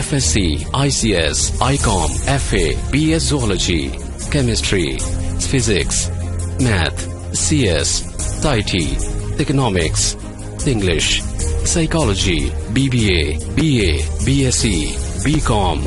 FSC, ICS, ICOM, FA, BS Zoology, Chemistry, Physics, Math, CS, IT, Economics, English, Psychology, BBA, BA, BSc, BCom।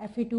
FA2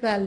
12,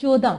14,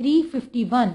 351।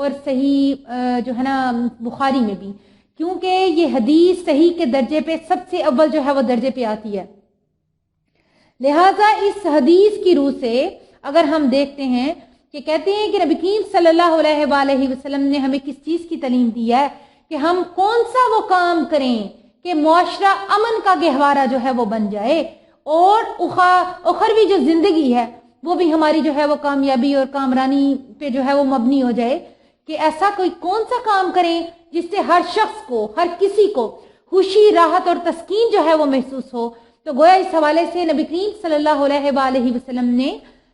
اور صحیح جو ہے نا بخاری میں بھی، کیونکہ یہ حدیث صحیح کے درجے پہ سب سے اول جو ہے وہ درجے پہ آتی ہے۔ لہٰذا اس حدیث کی روح سے اگر ہم دیکھتے ہیں کہ کہتے ہیں کہ نبی کریم صلی اللہ علیہ وآلہ وسلم نے ہمیں کس چیز کی تعلیم دی ہے کہ ہم کون سا وہ کام کریں کہ معاشرہ امن کا گہوارہ جو ہے وہ بن جائے، اور اخروی جو زندگی ہے وہ بھی ہماری جو ہے وہ کامیابی اور کامرانی پہ جو ہے وہ مبنی ہو جائے، کہ ایسا کوئی کون سا کام کریں جس سے ہر شخص کو، ہر کسی کو خوشی، راحت اور تسکین جو ہے وہ محسوس ہو۔ تو گویا اس حوالے سے نبی کریم صلی اللہ علیہ وآلہ وسلم نے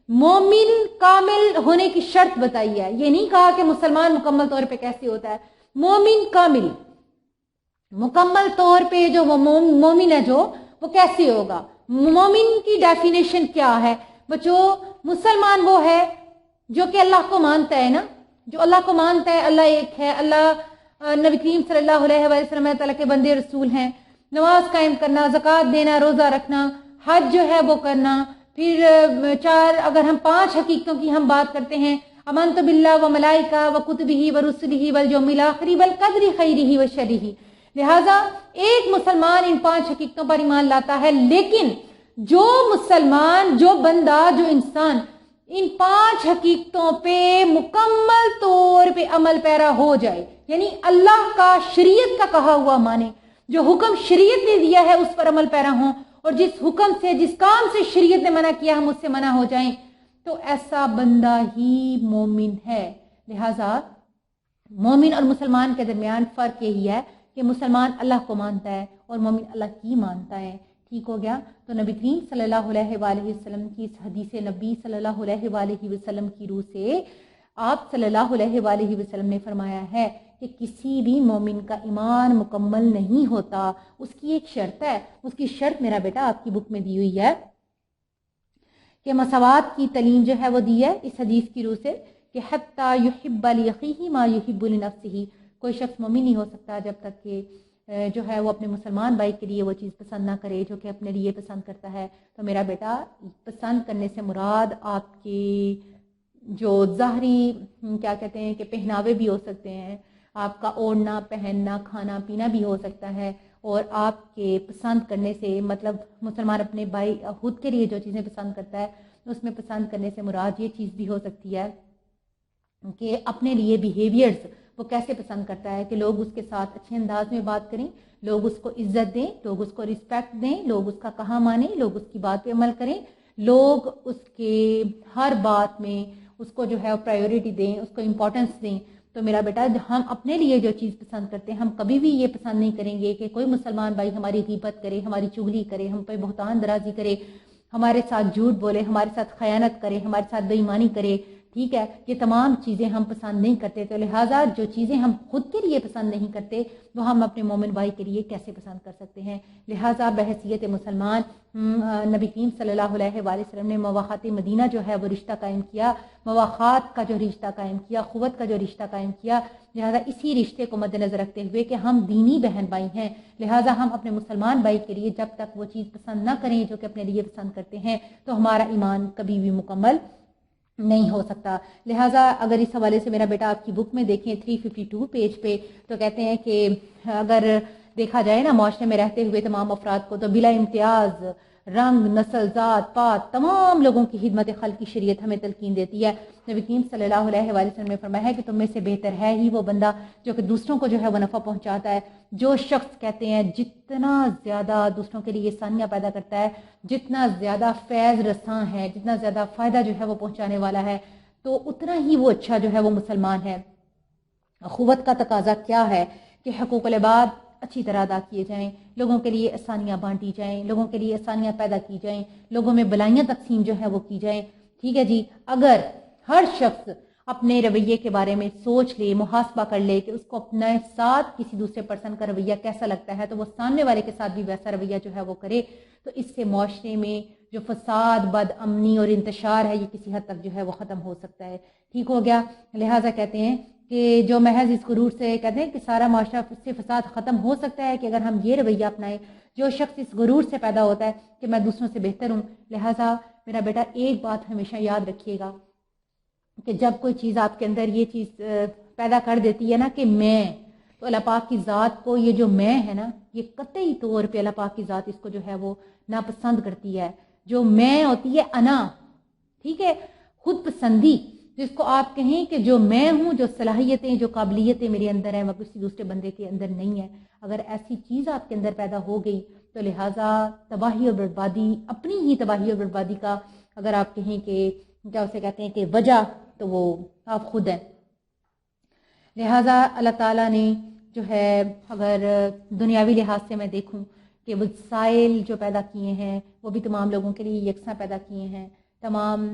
مومن کامل ہونے کی شرط بتائی ہے۔ یہ نہیں کہا کہ مسلمان مکمل طور پہ کیسے ہوتا ہے، مومن کامل، مکمل طور پہ جو وہ مومن ہے جو وہ کیسے ہوگا، مومن کی ڈیفینیشن کیا ہے؟ بچو مسلمان وہ ہے جو کہ اللہ کو مانتا ہے نا، جو اللہ کو مانتا ہے، اللہ ایک ہے، اللہ نبی کریم صلی اللہ علیہ وسلم اللہ تعالیٰ کے بندے رسول ہیں، نماز قائم کرنا، زکوٰۃ دینا، روزہ رکھنا، حج جو ہے وہ کرنا، پھر اگر ہم 5 حقیقتوں کی ہم بات کرتے ہیں، امنت باللہ و ملائکہ و کتبہ و رسلہ والیوم الآخر والقدر خیرہ و شرہ۔ لہٰذا ایک مسلمان ان 5 حقیقتوں پر ایمان لاتا ہے، لیکن جو مسلمان، جو بندہ، جو انسان ان 5 حقیقتوں پہ مکمل طور پہ عمل پیرا ہو جائے، یعنی اللہ کا، شریعت کا کہا ہوا مانے، جو حکم شریعت نے دیا ہے اس پر عمل پیرا ہوں، اور جس حکم سے، جس کام سے شریعت نے منع کیا ہم اس سے منع ہو جائیں، تو ایسا بندہ ہی مومن ہے۔ لہٰذا مومن اور مسلمان کے درمیان فرق یہی ہے کہ مسلمان اللہ کو مانتا ہے اور مومن اللہ کی مانتا ہے۔ ٹھیک ہو گیا؟ تو نبی کریم صلی اللہ علیہ وآلہ وسلم کی اس حدیث نبی صلی اللہ علیہ وآلہ وسلم کی روح سے آپ صلی اللہ علیہ وآلہ وسلم نے فرمایا ہے کہ کسی بھی مومن کا ایمان مکمل نہیں ہوتا، اس کی ایک شرط ہے۔ اس کی شرط میرا بیٹا آپ کی بک میں دی ہوئی ہے کہ مساوات کی تعلیم جو ہے وہ دی ہے اس حدیث کی روح سے کہ حتی یحب لأخیہ ما یحب لنفسہ، کوئی شخص مومن نہیں ہو سکتا جب تک کہ جو ہے وہ اپنے مسلمان بھائی کے لیے وہ چیز پسند نہ کرے جو کہ اپنے لیے پسند کرتا ہے۔ تو میرا بیٹا پسند کرنے سے مراد آپ کی جو ظاہری کیا کہتے ہیں کہ پہناوے بھی ہو سکتے ہیں، آپ کا اوڑھنا، پہننا، کھانا پینا بھی ہو سکتا ہے، اور آپ کے پسند کرنے سے مطلب مسلمان اپنے بھائی خود کے لیے جو چیزیں پسند کرتا ہے اس میں پسند کرنے سے مراد یہ چیز بھی ہو سکتی ہے کہ اپنے لیے بیہیویئرز وہ کیسے پسند کرتا ہے، کہ لوگ اس کے ساتھ اچھے انداز میں بات کریں، لوگ اس کو عزت دیں، لوگ اس کو رسپیکٹ دیں، لوگ اس کا کہا مانیں، لوگ اس کی بات پہ عمل کریں، لوگ اس کے ہر بات میں اس کو جو ہے پرائیورٹی دیں، اس کو امپورٹنس دیں۔ تو میرا بیٹا ہم اپنے لیے جو چیز پسند کرتے ہیں ہم کبھی بھی یہ پسند نہیں کریں گے کہ کوئی مسلمان بھائی ہماری غیبت کرے، ہماری چغلی کرے، ہم پہ بہتان درازی کرے، ہمارے ساتھ جھوٹ بولے، ہمارے ساتھ خیانت کرے، ہمارے ساتھ بے ایمانی کرے۔ ٹھیک ہے، یہ تمام چیزیں ہم پسند نہیں کرتے، تو لہٰذا جو چیزیں ہم خود کے لیے پسند نہیں کرتے وہ ہم اپنے مومن بھائی کے لیے کیسے پسند کر سکتے ہیں؟ لہٰذا بحیثیت مسلمان نبی کریم صلی اللہ علیہ وآلہ وسلم نے مواخات مدینہ جو ہے وہ رشتہ قائم کیا، مواخات کا جو رشتہ قائم کیا، اخوت کا جو رشتہ قائم کیا۔ لہٰذا اسی رشتے کو مد نظر رکھتے ہوئے کہ ہم دینی بہن بھائی ہیں، لہٰذا ہم اپنے مسلمان بھائی کے لیے جب تک وہ چیز پسند نہ کریں جو کہ اپنے لیے پسند کرتے ہیں تو ہمارا ایمان کبھی بھی مکمل نہیں ہو سکتا۔ لہٰذا اگر اس حوالے سے میرا بیٹا آپ کی بک میں دیکھیں 352 پیج پہ، تو کہتے ہیں کہ اگر دیکھا جائے نا معاشرے میں رہتے ہوئے تمام افراد کو تو بلا امتیاز رنگ، نسل، ذات پات تمام لوگوں کی خدمت خلق کی شریعت ہمیں تلقین دیتی ہے۔ نبی کریم صلی اللہ علیہ وآلہ وسلم نے فرمایا ہے کہ تم میں سے بہتر ہے ہی وہ بندہ جو کہ دوسروں کو جو ہے وہ نفع پہنچاتا ہے۔ جو شخص کہتے ہیں جتنا زیادہ دوسروں کے لیے آسانیاں پیدا کرتا ہے، جتنا زیادہ فیض رساں ہے، جتنا زیادہ فائدہ جو ہے وہ پہنچانے والا ہے، تو اتنا ہی وہ اچھا جو ہے وہ مسلمان ہے۔ اخوت کا تقاضا کیا ہے کہ حقوق العباد اچھی طرح ادا کیے جائیں، لوگوں کے لیے آسانیاں بانٹی جائیں، لوگوں کے لیے آسانیاں پیدا کی جائیں، لوگوں میں بلائیاں تقسیم جو ہے وہ کی جائیں۔ ٹھیک ہے جی، اگر ہر شخص اپنے رویے کے بارے میں سوچ لے، محاسبہ کر لے کہ اس کو اپنے ساتھ کسی دوسرے پرسن کا رویہ کیسا لگتا ہے، تو وہ سامنے والے کے ساتھ بھی ویسا رویہ جو ہے وہ کرے، تو اس سے معاشرے میں جو فساد، بد امنی اور انتشار ہے یہ کسی حد تک جو ہے وہ ختم ہو سکتا ہے۔ ٹھیک ہو گیا؟ لہٰذا کہتے ہیں کہ جو محض اس غرور سے کہتے ہیں کہ سارا معاشرہ سے فساد ختم ہو سکتا ہے کہ اگر ہم یہ رویہ اپنائیں، جو شخص اس غرور سے پیدا ہوتا ہے کہ میں دوسروں سے بہتر ہوں۔ لہٰذا میرا بیٹا ایک بات ہمیشہ یاد رکھیے گا کہ جب کوئی چیز آپ کے اندر یہ چیز پیدا کر دیتی ہے نا کہ میں، تو اللہ پاک کی ذات کو یہ جو میں ہے نا، یہ قطعی طور پہ اللہ پاک کی ذات اس کو جو ہے وہ ناپسند کرتی ہے. جو میں ہوتی ہے انا، ٹھیک ہے، خود پسندی، جس کو آپ کہیں کہ جو میں ہوں، جو صلاحیتیں جو قابلیتیں میرے اندر ہیں وہ کسی دوسرے بندے کے اندر نہیں ہے. اگر ایسی چیز آپ کے اندر پیدا ہو گئی تو لہٰذا تباہی اور بربادی، اپنی ہی تباہی اور بربادی کا اگر آپ کہیں کہ کیا اسے کہتے ہیں کہ وجہ، تو وہ آپ خود ہیں. لہٰذا اللہ تعالیٰ نے جو ہے اگر دنیاوی لحاظ سے میں دیکھوں کہ وسائل جو پیدا کیے ہیں وہ بھی تمام لوگوں کے لیے یکساں پیدا کیے ہیں، تمام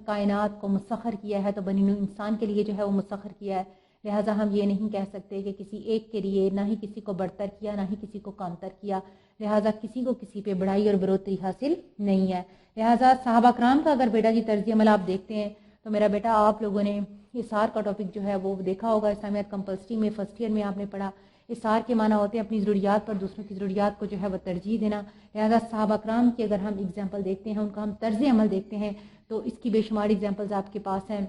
کائنات کو مسخر کیا ہے تو بنی نوع انسان کے لیے جو ہے وہ مسخر کیا ہے. لہٰذا ہم یہ نہیں کہہ سکتے کہ کسی ایک کے لیے نہ ہی کسی کو بڑھتر کیا نہ ہی کسی کو کمتر کیا. لہٰذا کسی کو کسی پہ بڑائی اور بروتری حاصل نہیں ہے. لہٰذا صحابہ کرام کا اگر بیٹا جی طرز عمل آپ دیکھتے ہیں تو میرا بیٹا آپ لوگوں نے اثار کا ٹاپک جو ہے وہ دیکھا ہوگا، اسلامیات کمپلسری میں فرسٹ ایئر میں آپ نے پڑھا. اثار کے معنی ہوتے ہیں اپنی ضروریات پر دوسروں کی ضروریات کو جو ہے وہ ترجیح دینا. لہٰذا صحابہ کرام کی اگر ہم اگزامپل دیکھتے ہیں، ان کا ہم طرز عمل دیکھتے ہیں تو اس کی بے شمار اگزامپلز آپ کے پاس ہیں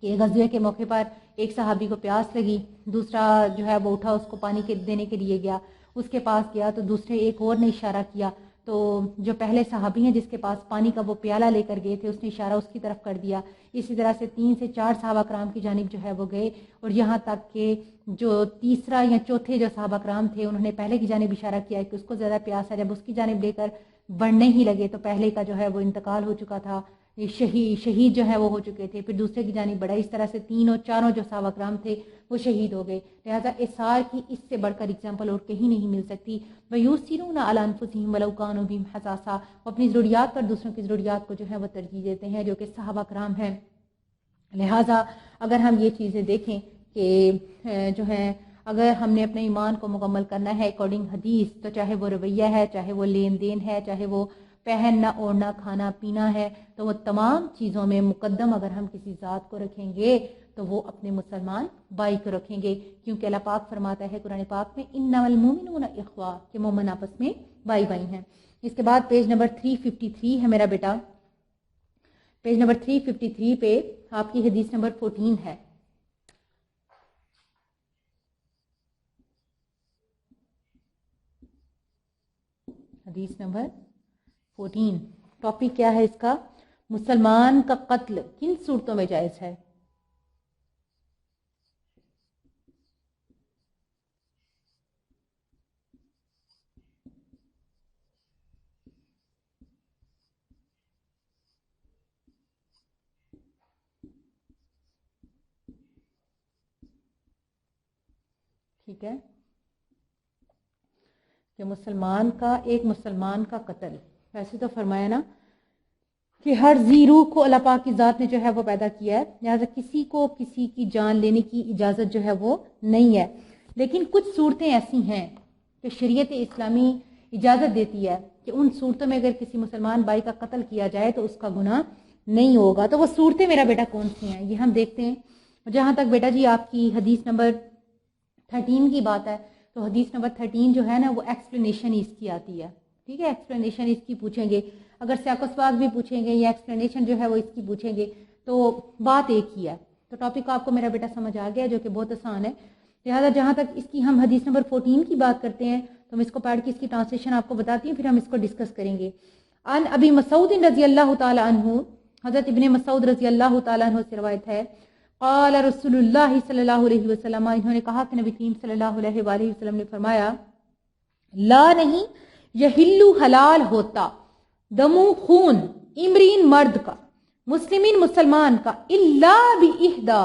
کہ غزوے کے موقع پر ایک صحابی کو پیاس لگی، دوسرا جو ہے وہ اٹھا اس کو پانی دینے کے لیے گیا، اس کے پاس گیا تو دوسرے ایک اور نے اشارہ کیا، تو جو پہلے صحابی ہیں جس کے پاس پانی کا وہ پیالہ لے کر گئے تھے اس نے اشارہ اس کی طرف کر دیا. اسی طرح سے 3 سے 4 صحابہ کرام کی جانب جو ہے وہ گئے، اور یہاں تک کہ جو تیسرا یا چوتھے جو صحابہ کرام تھے انہوں نے پہلے کی جانب اشارہ کیا کہ اس کو زیادہ پیاس ہے. جب اس کی جانب لے کر بڑھنے ہی لگے تو پہلے کا جو ہے وہ انتقال ہو چکا تھا، شہید جو ہے وہ ہو چکے تھے. پھر دوسرے کی جانب بڑھا. اس طرح سے 3 اور 4 جو صحابہ کرام تھے وہ شہید ہو گئے. لہٰذا اثار کی اس سے بڑھ کر اگزامپل اور کہیں نہیں مل سکتی. وَيُؤْثِرُونَ عَلَىٰ أَنفُسِهِمْ وَلَوْ كَانُوا بِهِمْ خَصَاصَةٌ، وہ اپنی ضروریات پر دوسروں کی ضروریات کو جو ہے وہ ترجیح دیتے ہیں، جو کہ صحابہ کرام ہیں. لہٰذا اگر ہم یہ چیزیں دیکھیں کہ جو ہے اگر ہم نے اپنے ایمان کو مکمل کرنا ہے اکارڈنگ حدیث، تو چاہے وہ رویہ ہے، چاہے وہ لین دین ہے، چاہے وہ پہننا اوڑھنا کھانا پینا ہے، تو وہ تمام چیزوں میں مقدم اگر ہم کسی ذات کو رکھیں گے تو وہ اپنے مسلمان بھائی کو رکھیں گے، کیونکہ اللہ پاک فرماتا ہے قرآن پاک میں انما المؤمنون اخوہ، کہ مومن آپس میں بھائی بھائی ہیں. اس کے بعد پیج نمبر 353 ہے میرا بیٹا، پیج نمبر 353 پہ آپ کی حدیث نمبر 14 ہے. حدیث نمبر 14 ٹاپک کیا ہے اس کا؟ مسلمان کا قتل کن صورتوں میں جائز ہے؟ ٹھیک ہے کہ مسلمان کا ایک مسلمان کا قتل، ویسے تو فرمایا نا کہ ہر ذی روح کو اللہ پاک کی ذات نے جو ہے وہ پیدا کیا ہے، لہٰذا کسی کو کسی کی جان لینے کی اجازت جو ہے وہ نہیں ہے. لیکن کچھ صورتیں ایسی ہیں کہ شریعت اسلامی اجازت دیتی ہے کہ ان صورتوں میں اگر کسی مسلمان بھائی کا قتل کیا جائے تو اس کا گناہ نہیں ہوگا. تو وہ صورتیں میرا بیٹا کون سی ہیں یہ ہم دیکھتے ہیں. جہاں تک بیٹا جی آپ کی حدیث نمبر 13 کی بات ہے تو حدیث نمبر 13 جو ہے نا وہ ایکسپلینیشن اس کی آتی ہے. ٹھیک ہے، ایکسپلینیشن اس کی پوچھیں گے، اگر سیاق و سباق بھی پوچھیں گے یا ایکسپلینیشن جو ہے وہ اس کی پوچھیں گے تو بات ایک ہی ہے. تو ٹاپک آپ کو میرا بیٹا سمجھ آ گیا جو کہ بہت آسان ہے. لہٰذا جہاں تک اس کی ہم حدیث نمبر 14 کی بات کرتے ہیں تو میں اس کو پڑھ کے اس کی ٹرانسلیشن آپ کو بتاتی ہوں، پھر ہم اس کو ڈسکس کریں گے. عن ابی مسعود رضی اللہ تعالی عنہ، حضرت ابن مسعود رضی اللہ تعالی عنہ سے روایت ہے، قال رسول اللہ صلی اللہ علیہ وسلم، انہوں نے کہا کہ نبی کریم صلی اللہ علیہ وآلہ وسلم نے فرمایا، لا نہیں یحلو حلال ہوتا دمو خون امرین مرد کا مسلمین مسلمان کا الا باحدی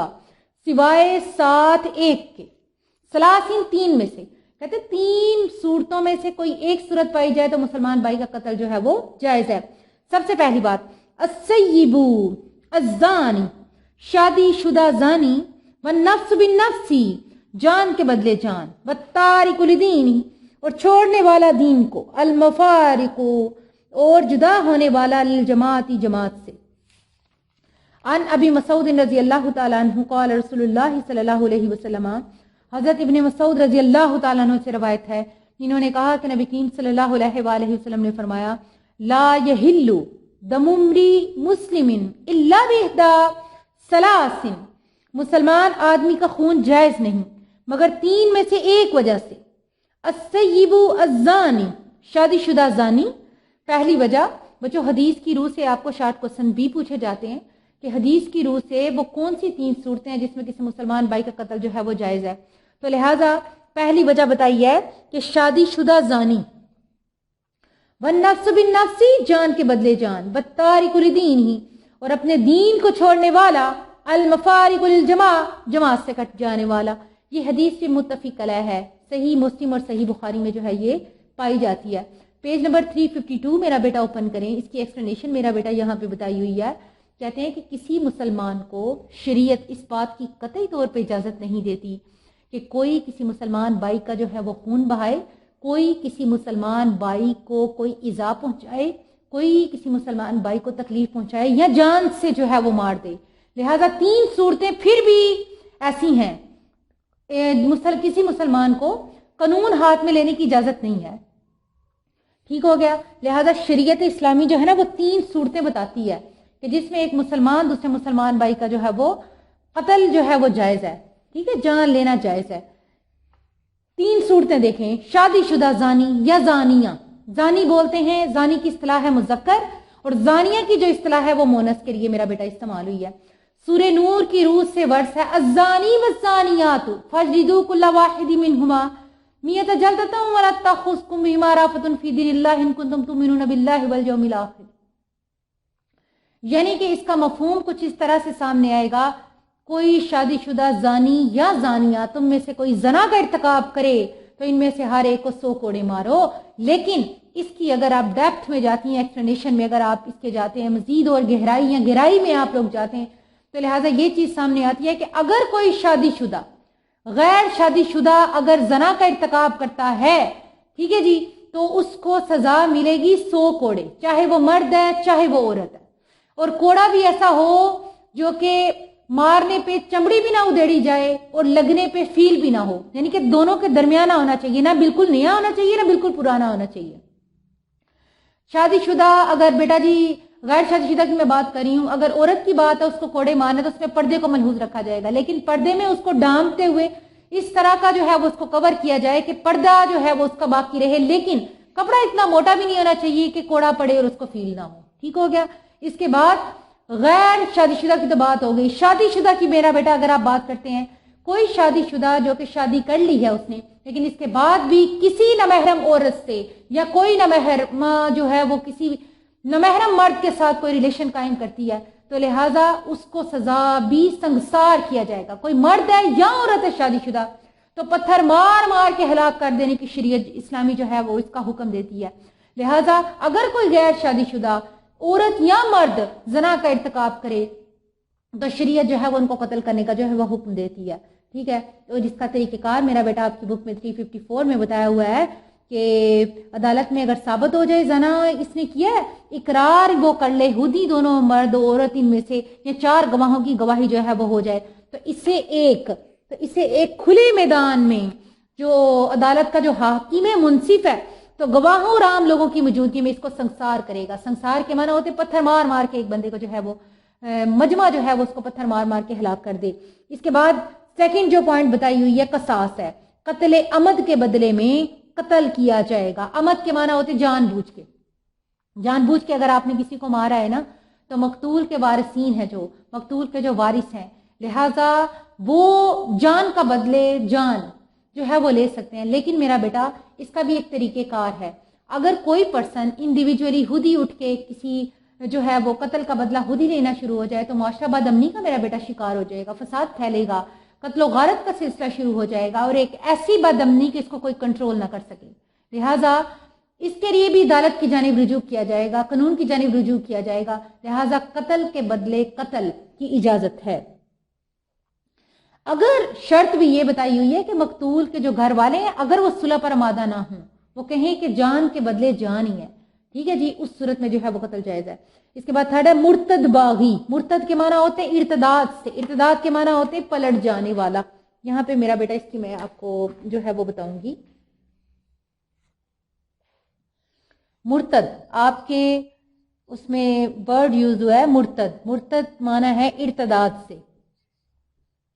سوائے 7 ایک کے، ثلاثین 3 میں سے، کہتے 3 صورتوں میں سے کوئی ایک صورت پائی جائے تو مسلمان بھائی کا قتل جو ہے وہ جائز ہے. سب سے پہلی بات السیب الزانی، شادی شدہ زانی، والنفس بالنفسی، جان کے بدلے جان، والتارک لدینی، اور چھوڑنے والا دین کو، المفارق، اور جدا ہونے والا للجماعتی جماعت سے. عن ابی مسعود رضی اللہ تعالی عنہ قال رسول اللہ صلی اللہ علیہ وسلم، حضرت ابن مسعود رضی اللہ تعالیٰ عنہ سے روایت ہے، انہوں نے کہا کہ نبی کریم صلی اللہ علیہ وآلہ وسلم نے فرمایا، لا یحل دم امری مسلم الا باحدی ثلاث، مسلمان آدمی کا خون جائز نہیں مگر 3 میں سے ایک وجہ سے، السیب الزانی، شادی شدہ زانی۔ پہلی وجہ، بچوں حدیث کی روح سے آپ کو شارٹ کوسچن بھی پوچھے جاتے ہیں کہ حدیث کی روح سے وہ کون سی 3 صورتیں ہیں جس میں کسی مسلمان بھائی کا قتل جو ہے وہ جائز ہے، تو لہٰذا پہلی وجہ بتائی ہے کہ شادی شدہ زانی، والنفس بالنفس، جان کے بدلے جان، والتارک لدینہ، اور اپنے دین کو چھوڑنے والا، المفارق للجماع، جماعت سے کٹ جانے والا۔ یہ حدیث سے متفق علیہ ہے، صحیح مسلم اور صحیح بخاری میں جو ہے یہ پائی جاتی ہے۔ پیج نمبر 352 میرا بیٹا اوپن کریں، اس کی ایکسپلینیشن میرا بیٹا یہاں پہ بتائی ہوئی ہے۔ کہتے ہیں کہ کسی مسلمان کو شریعت اس بات کی قطعی طور پہ اجازت نہیں دیتی کہ کوئی کسی مسلمان بھائی کا جو ہے وہ خون بہائے، کوئی کسی مسلمان بھائی کو کوئی ایذا پہنچائے، کوئی کسی مسلمان بھائی کو تکلیف پہنچائے یا جان سے جو ہے وہ مار دے۔ لہذا 3 صورتیں پھر بھی ایسی ہیں، کسی مسلمان کو قانون ہاتھ میں لینے کی اجازت نہیں ہے، ٹھیک ہو گیا۔ لہذا شریعت اسلامی جو ہے نا وہ 3 صورتیں بتاتی ہے کہ جس میں ایک مسلمان دوسرے مسلمان بھائی کا جو ہے وہ قتل جو ہے وہ جائز ہے، ٹھیک ہے، جان لینا جائز ہے۔ 3 صورتیں دیکھیں، شادی شدہ زانی یا زانیہ، زانی بولتے ہیں، زانی کی اصطلاح ہے مذکر، اور زانیہ کی جو اصطلاح ہے وہ مونس کے لیے میرا بیٹا استعمال ہوئی ہے۔ سورہ نور کی روح سے ورس ہے، الزانی والزانیات فاجلدوا کل واحد منہما 100 جلدۃ ولا تأخذکم بہما رأفۃ فی دین اللہ ان کنتم تؤمنون باللہ والیوم الآخر۔ یعنی کہ اس کا مفہوم کچھ اس طرح سے سامنے آئے گا، کوئی شادی شدہ زانی یا زانیہ تم میں سے کوئی زنا کا ارتکاب کرے تو ان میں سے ہر ایک کو 100 کوڑے مارو۔ لیکن اس کی اگر آپ ڈیپتھ میں جاتی ہیں، ایکسپلینیشن میں اگر آپ اس کے جاتے ہیں مزید اور گہرائی یا گہرائی میں آپ لوگ جاتے ہیں تو لہٰذا یہ چیز سامنے آتی ہے کہ اگر کوئی شادی شدہ غیر شادی شدہ اگر زنا کا ارتکاب کرتا ہے، ٹھیک ہے جی، تو اس کو سزا ملے گی 100 کوڑے، چاہے وہ مرد ہے چاہے وہ عورت ہے، اور کوڑا بھی ایسا ہو جو کہ مارنے پہ چمڑی بھی نہ ادھیڑی جائے اور لگنے پہ فیل بھی نہ ہو، یعنی کہ دونوں کے درمیانہ ہونا چاہیے، نہ بالکل نیا ہونا چاہیے نہ بالکل پرانا ہونا چاہیے۔ شادی شدہ اگر بیٹا جی غیر شادی شدہ کی میں بات کر رہی ہوں، اگر عورت کی بات ہے اس کو کوڑے مارنے تو اس میں پردے کو ملحوظ رکھا جائے گا، لیکن پردے میں اس کو ڈھانپتے ہوئے اس طرح کا جو ہے وہ اس کو کور کیا جائے کہ پردہ جو ہے وہ اس کا باقی رہے، لیکن کپڑا اتنا موٹا بھی نہیں ہونا چاہیے کہ کوڑا پڑے اور اس کو فیل نہ ہو، ٹھیک ہو گیا۔ اس کے بعد غیر شادی شدہ کی تو بات ہو گئی، شادی شدہ کی میرا بیٹا اگر آپ بات کرتے ہیں، کوئی شادی شدہ جو کہ شادی کر لی ہے اس نے لیکن اس کے بعد بھی کسی نامحرم عورت سے یا کوئی نامحرم جو ہے وہ کسی نامحرم مرد کے ساتھ کوئی ریلیشن قائم کرتی ہے تو لہٰذا اس کو سزا بھی سنگسار کیا جائے گا۔ کوئی مرد ہے یا عورت ہے شادی شدہ تو پتھر مار مار کے ہلاک کر دینے کی شریعت اسلامی جو ہے وہ اس کا حکم دیتی ہے۔ لہٰذا اگر کوئی غیر شادی شدہ عورت یا مرد زنا کا ارتکاب کرے تو شریعت جو ہے وہ ان کو قتل کرنے کا جو ہے وہ حکم دیتی ہے، ٹھیک ہے۔ تو جس کا طریقہ کار میرا بیٹا آپ کی بک میں 354 میں بتایا ہوا ہے کہ عدالت میں اگر ثابت ہو جائے زنا اس نے کیا ہے، اقرار وہ کر لے خودی دونوں مرد عورت ان میں سے یا 4 گواہوں کی گواہی جو ہے وہ ہو جائے تو اسے ایک کھلے میدان میں جو عدالت کا جو حاکم ہے منصف ہے تو گواہوں اور عام لوگوں کی موجودگی میں اس کو سنسار کرے گا۔ سنسار کے معنی ہوتے پتھر مار مار کے ایک بندے کو جو ہے وہ مجمع جو ہے وہ اس کو پتھر مار مار کے ہلاک کر دے۔ اس کے بعد سیکنڈ جو پوائنٹ بتائی ہوئی ہے قصاص ہے، قتل عمد کے بدلے میں قتل کیا جائے گا۔ عمد کے معنی ہوتے جان بوجھ کے اگر آپ نے کسی کو مارا ہے نا تو مقتول کے وارثین ہیں، جو مقتول کے جو وارث ہیں، لہٰذا وہ جان کا بدلے جان جو ہے وہ لے سکتے ہیں۔ لیکن میرا بیٹا اس کا بھی ایک طریقہ کار ہے، اگر کوئی پرسن انڈیویجولی خود ہی اٹھ کے کسی جو ہے وہ قتل کا بدلہ خود ہی لینا شروع ہو جائے تو معاشرہ بد امنی کا میرا بیٹا شکار ہو جائے گا، فساد پھیلے گا، قتل و غارت کا سلسلہ شروع ہو جائے گا اور ایک ایسی بد امنی کہ اس کو کوئی کنٹرول نہ کر سکے۔ لہٰذا اس کے لیے بھی عدالت کی جانب رجوع کیا جائے گا، قانون کی جانب رجوع کیا جائے گا، لہٰذا قتل کے بدلے قتل کی اجازت ہے۔ اگر شرط بھی یہ بتائی ہوئی ہے کہ مقتول کے جو گھر والے ہیں اگر وہ صلح پر آمادہ نہ ہوں، وہ کہیں کہ جان کے بدلے جان ہی ہے، ٹھیک ہے جی، اس صورت میں جو ہے وہ قتل جائز ہے۔ اس کے بعد تھرڈ ہے مرتد باغی۔ مرتد کے معنی ہوتے ہیں ارتداد سے، ارتداد کے معنی ہوتے ہیں پلٹ جانے والا۔ یہاں پہ میرا بیٹا اس کی میں آپ کو جو ہے وہ بتاؤں گی۔ مرتد آپ کے اس میں ورڈ یوز ہوا ہے مرتد، مرتد معنی ہے ارتداد سے،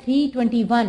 321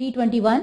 321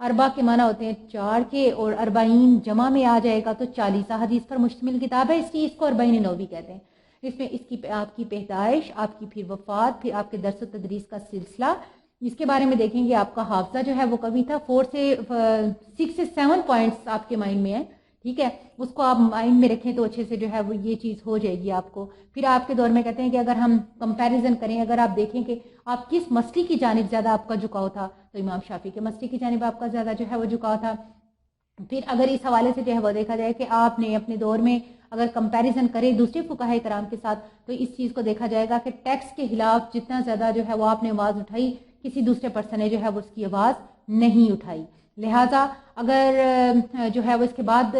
اربع کے معنی ہوتے ہیں 4 کے، اور اربعین جمع میں آ جائے گا تو 40 احادیث پر مشتمل کتاب ہے، اس لیے اس کو اربعین نووی کہتے ہیں۔ اس میں اس کی آپ کی پیدائش، آپ کی پھر وفات، پھر آپ کے درس و تدریس کا سلسلہ، اس کے بارے میں دیکھیں گے۔ آپ کا حافظہ جو ہے وہ کبھی تھا 6 سے 7 پوائنٹس آپ کے مائنڈ میں ہیں، ٹھیک ہے، اس کو آپ مائنڈ میں رکھیں تو اچھے سے جو ہے وہ یہ چیز ہو جائے گی آپ کو۔ پھر آپ کے دور میں کہتے ہیں کہ اگر ہم کمپیریزن کریں، اگر آپ دیکھیں کہ آپ کس مسئلے کی جانب زیادہ آپ کا جھکاؤ تھا، تو امام شافعی کے مسئلے کی جانب آپ کا زیادہ جو ہے وہ جھکاؤ تھا۔ پھر اگر اس حوالے سے جو ہے وہ دیکھا جائے کہ آپ نے اپنے دور میں اگر کمپیریزن کرے دوسرے فقہائے کرام کے ساتھ، تو اس چیز کو دیکھا جائے گا کہ ٹیکس کے خلاف جتنا زیادہ جو ہے وہ آپ نے آواز اٹھائی، کسی دوسرے پرسن نے جو ہے وہ اس کی آواز نہیں اٹھائی۔ لہٰذا اگر جو ہے وہ اس کے بعد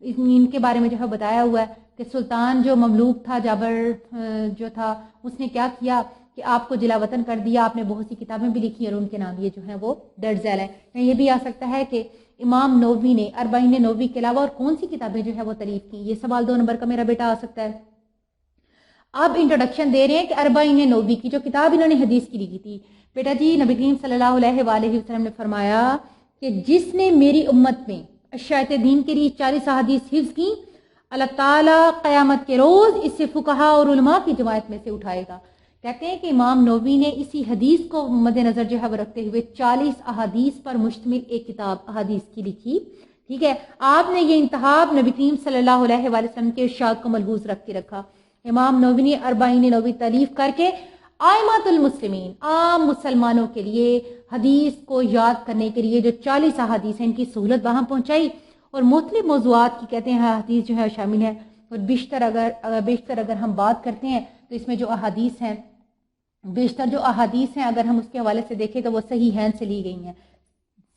ان کے بارے میں جو ہے بتایا ہوا ہے کہ سلطان جو مملوک تھا، جابر جو تھا، اس نے کیا کیا کہ آپ کو جلا وطن کر دیا، آپ نے بہت سی کتابیں بھی لکھی اور ان کے نام یہ جو ہیں وہ درج ذیل ہے۔ یہ بھی آ سکتا ہے کہ امام نووی نے اربعین نووی کے علاوہ اور کون سی کتابیں جو ہے وہ تالیف کی، یہ سوال 2 نمبر کا میرا بیٹا آ سکتا ہے۔ اب انٹروڈکشن دے رہے ہیں کہ اربعین نووی کی جو کتاب انہوں نے حدیث کی لکھی تھی، بیٹا جی نبی کریم صلی اللہ علیہ وآلہ وسلم نے فرمایا کہ جس نے میری امت میں اشاعت دین کے لیے 40 احادیث حفظ کی، اللہ تعالیٰ قیامت کے روز اس سے فقہا اور علماء کی جماعت میں سے اٹھائے گا۔ کہتے ہیں کہ امام نووی نے اسی حدیث کو مد نظر جو ہے وہ رکھتے ہوئے 40 احادیث پر مشتمل ایک کتاب احادیث کی لکھی، ٹھیک ہے۔ آپ نے یہ انتخاب نبی کریم صلی اللہ علیہ وآلہ وسلم کے ارشاد کو ملحوظ رکھ کے رکھا۔ امام نووی نے اربعین نووی تالیف کر کے ائمۃ المسلمین، عام مسلمانوں کے لیے حدیث کو یاد کرنے کے لیے جو 40 احادیث ہیں ان کی سہولت وہاں پہنچائی، اور مختلف موضوعات کی کہتے ہیں حدیث جو ہے شامل ہے۔ اور بیشتر اگر ہم بات کرتے ہیں تو اس میں جو احادیث ہیں، بیشتر جو احادیث ہیں اگر ہم اس کے حوالے سے دیکھیں تو وہ صحیحین سے لی گئی ہیں۔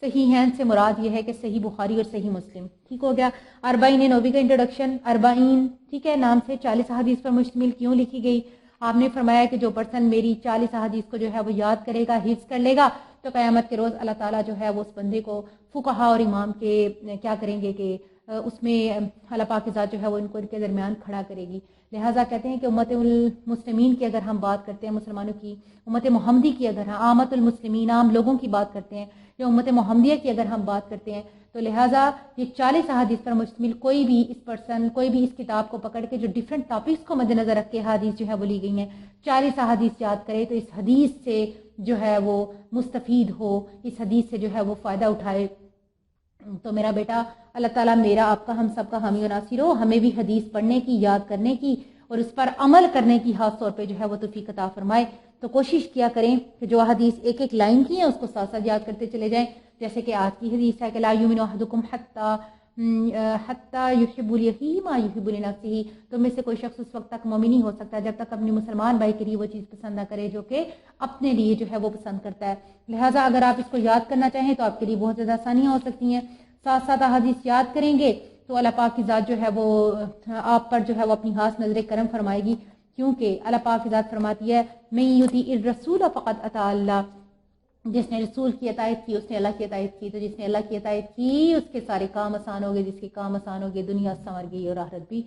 صحیحین سے مراد یہ ہے کہ صحیح بخاری اور صحیح مسلم، ٹھیک ہو گیا۔ اربعین نووی کا انٹروڈکشن، اربعین ٹھیک ہے نام سے 40 احادیث پر مشتمل کیوں لکھی گئی؟ آپ نے فرمایا کہ جو پرسن میری 40 احادیث کو جو ہے وہ یاد کرے گا، حفظ کر لے گا، تو قیامت کے روز اللہ تعالیٰ جو ہے وہ اس بندے کو فقہا اور امام کے کیا کریں گے کہ اس میں اللہ پاک کی ذات جو ہے وہ ان کو ان کے درمیان کھڑا کرے گی۔ لہٰذا کہتے ہیں کہ امت المسلمین کی اگر ہم بات کرتے ہیں، مسلمانوں کی امت محمدی کی اگر ہم عامت المسلمین عام لوگوں کی بات کرتے ہیں، یا امت محمدیہ کی اگر ہم بات کرتے ہیں، تو لہٰذا یہ 40 احادیث پر مشتمل کوئی بھی اس کتاب کو پکڑ کے جو ڈیفرنٹ ٹاپکس کو مد نظر رکھ کے حدیث جو ہے وہ لی گئی ہیں، 40 احادیث یاد کرے تو اس حدیث سے جو ہے وہ مستفید ہو، اس حدیث سے جو ہے وہ فائدہ اٹھائے۔ تو میرا بیٹا اللہ تعالیٰ میرا آپ کا ہم سب کا حامی و ناصر ہو، ہمیں بھی حدیث پڑھنے کی، یاد کرنے کی اور اس پر عمل کرنے کی خاص طور پہ جو ہے وہ توفیق عطا فرمائے۔ تو کوشش کیا کریں کہ جو حدیث ایک ایک لائن کی ہیں اس کو ساتھ ساتھ یاد کرتے چلے جائیں، جیسے کہ آج کی حدیث ہے کہ لا یؤمن احدکم حتی یحب لأخیہ ما یحب لنفسہ، تم میں سے کوئی شخص اس وقت تک مومن نہیں ہو سکتا جب تک اپنے مسلمان بھائی کے لیے وہ چیز پسند نہ کرے جو کہ اپنے لیے جو ہے وہ پسند کرتا ہے۔ لہٰذا اگر آپ اس کو یاد کرنا چاہیں تو آپ کے لیے بہت زیادہ آسانیاں ہو سکتی ہیں۔ ساتھ ساتھ احادیث یاد کریں گے تو اللہ پاک کی ذات جو ہے وہ آپ پر جو ہے وہ اپنی خاص نظر کرم فرمائے گی، کیونکہ اللہ پاک کی ذات فرماتی ہے من یطیع الرسول فقد اطاع اللہ، جس نے رسول کی اطاعت کی اس نے اللہ کی اطاعت کی، تو جس نے اللہ کی اطاعت کی اس کے سارے کام آسان ہو گئے، جس کے کام آسان ہو گئے دنیا سنور گئی اور آخرت بھی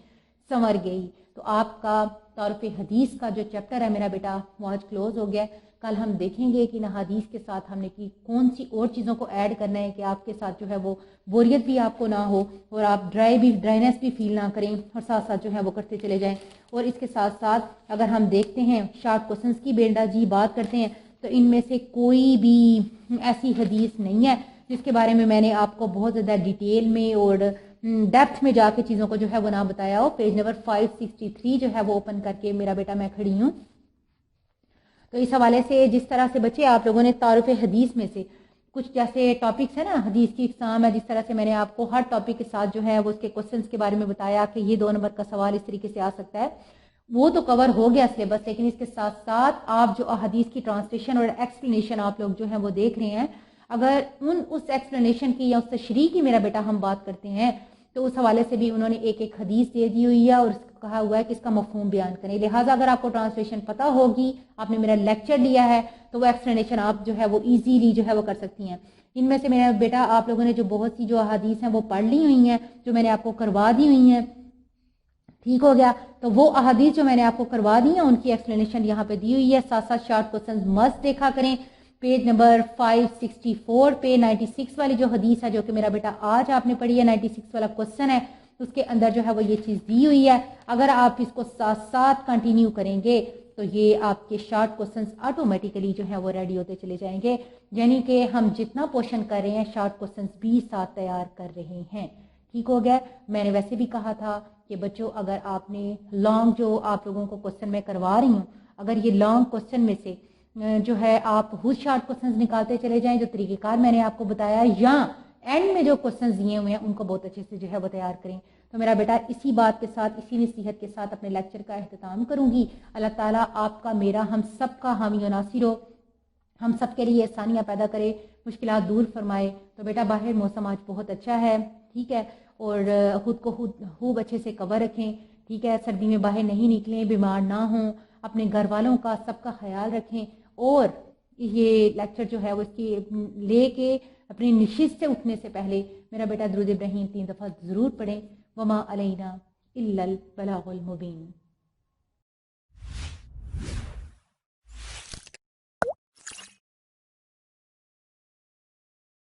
سنور گئی۔ تو آپ کا تعارف حدیث کا جو چیپٹر ہے میرا بیٹا وہ آج کلوز ہو گیا۔ کل ہم دیکھیں گے کہ ان حدیث کے ساتھ ہم نے کی کون سی اور چیزوں کو ایڈ کرنا ہے کہ آپ کے ساتھ جو ہے وہ بوریت بھی آپ کو نہ ہو اور آپ ڈرائنیس بھی فیل نہ کریں، اور ساتھ ساتھ جو ہے وہ کرتے چلے جائیں۔ اور اس کے ساتھ ساتھ اگر ہم دیکھتے ہیں شارٹ کوسچنس کی بیٹا جی بات کرتے ہیں تو ان میں سے کوئی بھی ایسی حدیث نہیں ہے جس کے بارے میں میں نے آپ کو بہت زیادہ ڈیٹیل میں اور ڈیپتھ میں جا کے چیزوں کو جو ہے وہ نہ بتایا ہو۔ پیج نمبر 563 جو ہے وہ اوپن کر کے میرا بیٹا میں کھڑی ہوں۔ تو اس حوالے سے جس طرح سے بچے آپ لوگوں نے تعارف حدیث میں سے کچھ جیسے ٹاپکس ہیں نا، حدیث کی اقسام ہے، جس طرح سے میں نے آپ کو ہر ٹاپک کے ساتھ جو ہے وہ اس کے کوسچنس کے بارے میں بتایا کہ یہ 2 نمبر کا سوال اس طریقے سے آ سکتا ہے، وہ تو کور ہو گیا سلیبس، لیکن اس کے ساتھ ساتھ آپ جو احادیث کی ٹرانسلیشن اور ایکسپلینیشن آپ لوگ جو ہیں وہ دیکھ رہے ہیں، اگر اس ایکسپلینیشن کی یا اس تشریح کی میرا بیٹا ہم بات کرتے ہیں تو اس حوالے سے بھی انہوں نے ایک ایک حدیث دے دی ہوئی ہے اور کہا ہوا ہے کہ اس کا مفہوم بیان کریں۔ لہٰذا اگر آپ کو ٹرانسلیشن پتہ ہوگی، آپ نے میرا لیکچر لیا ہے، تو وہ ایکسپلینیشن آپ جو ہے وہ ایزیلی جو ہے وہ کر سکتی ہیں۔ ان میں سے میرا بیٹا آپ لوگوں نے جو بہت سی جو احادیث ہیں وہ پڑھ لی ہوئی ہیں، جو میں نے آپ کو کروا دی ہوئی ہیں، ٹھیک ہو گیا، تو وہ احادیث جو میں نے آپ کو کروا دی ہیں ان کی ایکسپلینیشن یہاں پہ دی ہوئی ہے۔ ساتھ ساتھ شارٹ کوسچنز مست دیکھا کریں پیج نمبر 564 پہ 96 والی جو حدیث ہے جو کہ میرا بیٹا آج آپ نے پڑھی ہے، 96 والا کوسچن ہے، اس کے اندر جو ہے وہ یہ چیز دی ہوئی ہے. اگر آپ اس کو ساتھ ساتھ کنٹینیو کریں گے تو یہ آپ کے شارٹ کوسچنز آٹومیٹیکلی جو ہے وہ ریڈی ہوتے چلے جائیں گے. یعنی کہ ہم جتنا پورشن کر رہے ہیں شارٹ کوسچنز بھی ساتھ تیار کر رہے ہیں. ٹھیک ہو گیا. میں نے ویسے بھی کہا تھا کہ بچوں اگر آپ نے لانگ جو آپ لوگوں کو کوسچن میں کروا رہی ہوں، اگر یہ لانگ کوسچن میں سے جو ہے آپ خود شارٹ کوسچنز نکالتے چلے جائیں جو طریقہ کار میں نے آپ کو بتایا، یا اینڈ میں جو کوسچنز دیے ہوئے ہیں ان کو بہت اچھے سے جو ہے وہ تیار کریں. تو میرا بیٹا اسی بات کے ساتھ، اسی نصیحت کے ساتھ اپنے لیکچر کا اختتام کروں گی. اللہ تعالیٰ آپ کا، میرا، ہم سب کا حامی و ناصر ہو، ہم سب کے لیے آسانیاں پیدا کرے، مشکلات دور فرمائے. تو بیٹا باہر موسم آج بہت اچھا ہے، ٹھیک ہے، اور خود کو خوب اچھے سے کور رکھیں، ٹھیک ہے، سردی میں باہر نہیں نکلیں، بیمار نہ ہوں، اپنے گھر والوں کا سب کا خیال رکھیں. اور یہ لیکچر جو ہے وہ اس کی لے کے اپنی نشست سے اٹھنے سے پہلے میرا بیٹا درود ابراہیم 3 دفعہ ضرور پڑھیں. وما علینا الا البلاغ المبین.